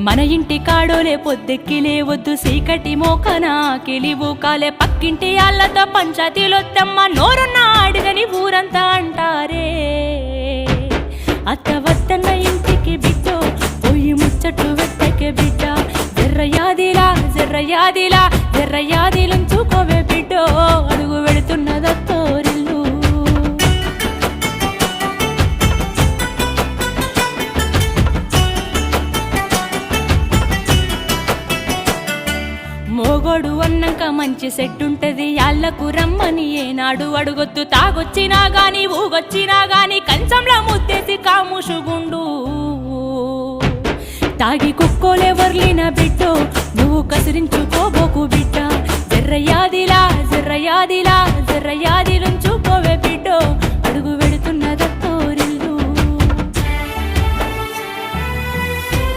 మన ఇంటి కాడోలే పొద్దెక్కి లేవద్దు సీకటి మోకన కిలివు కాలే పక్కింటి ఆళ్ళతో పంచాయతీలొత్తమ్మ నోరున్న అడిగని ఊరంతా అంటారే అత్త వద్దన్న ఇంటికి బిడ్డో పోయి ముచ్చట్లు వెట్టకే బిడ్డ జర్రయాదిలా జర్రయాదిలా జర్రయాదిలుంచుకోవే బిడ్డో అడుగు వెళుతున్నదత్తోరిల్లు మోగోడు అన్నాక మంచి సెట్టుంటది యాళ్ళకు రమ్మని ఏనాడు అడుగొద్దు తాగొచ్చినా గాని ఊగొచ్చినా గాని కంచంలో ముత్తేసి కాముషుగుండు తాగి కుక్కోలే వర్లిన బిడ్డో నువ్వు కసిరించుకోబోకు బిడ్డ జర్రయాదిలా జర్రయాదిలా జర్రయాదిలుంచుకోవే బిడ్డో